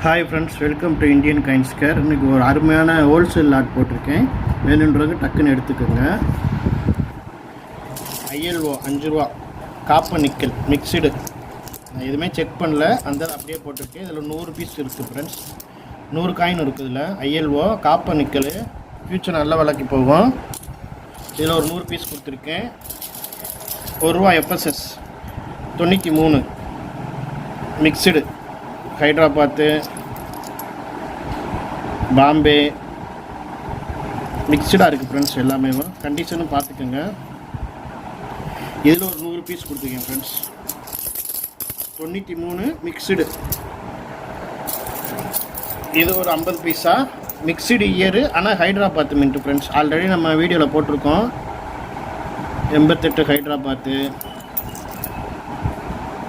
Hi friends, welcome to Indian coins care. இன்றைக்கி ஒரு அருமையான ஹோல்சேல் லாட் போட்டிருக்கேன். வேணுன்றது டக்குன்னு எடுத்துக்கோங்க. ILO 5 ரூபா காப்பர் நிக்கல் மிக்சடு. நான் எதுவுமே செக் பண்ணல, அந்த அப்படியே போட்டிருக்கேன். இதில் 100 பீஸ் இருக்குது ஃப்ரெண்ட்ஸ். 100 காயின் இருக்குது. இதில் ILO காப்பர் நிக்கல் ஃபியூச்சர் நல்ல விலைக்கு போகும். இதில் ஒரு 100 பீஸ் கொடுத்துருக்கேன். ₹1 FSS 93 மிக்சடு ஹைட்ராபாத்து பாம்பே மிக்சடாக இருக்குது ஃப்ரெண்ட்ஸ். எல்லாமே கண்டிஷனும் பார்த்துக்கோங்க. இதில் ஒரு 100 பீஸ் கொடுத்துருக்கேன் ஃப்ரெண்ட்ஸ். 93 மிக்சடு. இது ஒரு 50 பீஸா மிக்சடு இயரு, ஆனால் ஹைட்ராபாத்து மின்ட்டு ஃப்ரெண்ட்ஸ். ஆல்ரெடி நம்ம வீடியோவில் போட்டிருக்கோம். 88 ஹைட்ராபாத்து,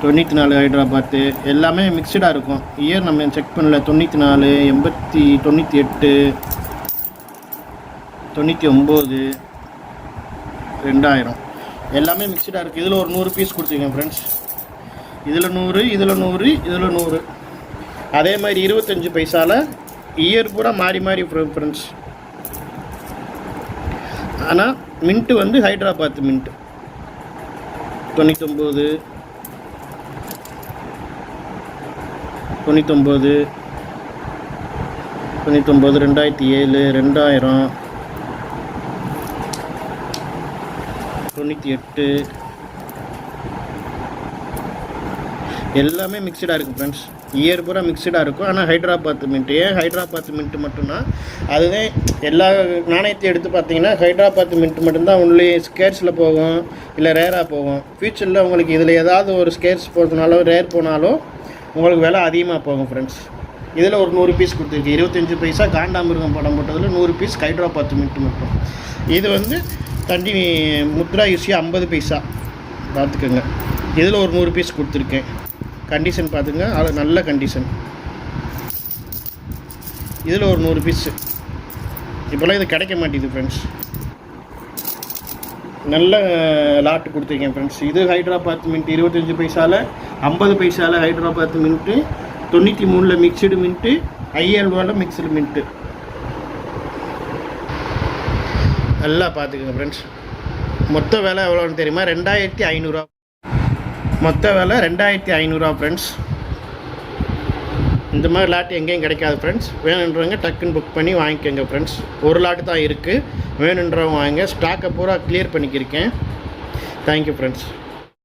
94 ஹைட்ராபாத்து, எல்லாமே மிக்சடாக இருக்கும். இயர் நம்ம செக் பண்ணல. 94, 80, 98, 99, 2000 எல்லாமே மிக்சடாக இருக்குது. இதில் ஒரு 100 பீஸ் கொடுத்துருக்கேன் ஃப்ரெண்ட்ஸ். இதில் 100, இதில் 100, இதில் 100. அதே மாதிரி 25 பைசாவில் இயர் பூரா மாறி மாறி ஃப்ரெண்ட்ஸ். ஆனால் மின்ட்டு ஹைட்ராபாத்து மின்ட்டு 99, 99, 2007, 2000, 98 எல்லாமே மிக்சடாக இருக்குது ஃப்ரெண்ட்ஸ். இயர் பூரா மிக்சடாக இருக்கும். ஆனால் ஹைட்ராபாத்து மின்ட்டு, ஏன் ஹைட்ராபாத்து மின்ட்டு மட்டும்னா அதுதான் எல்லா நாணயத்தையும் எடுத்து பார்த்தீங்கன்னா ஹைட்ராபாத்து மின்ட்டு மட்டும்தான் ஒன்லி ஸ்கேர்ஸில் போகும், இல்லை ரேராக போகும். ஃப்யூச்சரில் உங்களுக்கு இதில் ஏதாவது ஒரு ஸ்கேர்ஸ் போகிறதுனாலோ ரேர் போனாலும் உங்களுக்கு விலை அதிகமாக போகும் ஃப்ரெண்ட்ஸ். இதில் ஒரு 100 பீஸ் கொடுத்துருக்கு. 25 பைசா காண்டாமிருகம் படம் போட்டதில் 100 பீஸ் ஹைட்ராபாத்து மின்ட்டு மட்டும். இது தண்டி முத்ரா யூசியா 50 பைசா பார்த்துக்கோங்க. இதில் ஒரு 100 பீஸ் கொடுத்துருக்கேன். கண்டிஷன் பார்த்துங்க, அது நல்ல கண்டிஷன். இதில் ஒரு 100 பீஸு. இப்போலாம் இது கிடைக்க மாட்டேங்குது ஃப்ரெண்ட்ஸ். நல்ல லாட்டு கொடுத்துருக்கேன் ஃப்ரெண்ட்ஸ். இது ஹைட்ராபாத்து மின்ட்டு 25 பைசாவில், 50 பைசாவில் Hyderabad mint, 93 mixed mint, ILO mixed mint. நல்லா பார்த்துக்கோங்க ஃப்ரெண்ட்ஸ். மொத்த விலை எவ்வளோன்னு தெரியுமா? 2500. மொத்த விலை 2500 ஃப்ரெண்ட்ஸ். இந்த மாதிரி லாட்டு எங்கேயும் கிடைக்காது ஃப்ரெண்ட்ஸ். வேணுன்றவங்க டக்குன்னு புக் பண்ணி வாங்கிக்கோங்க ஃப்ரெண்ட்ஸ். ஒரு லாட்டு தான் இருக்குது. வேணுன்றவங்க வாங்க. ஸ்டாக்கை பூரா கிளியர் பண்ணிக்கிருக்கேன். Thank you friends.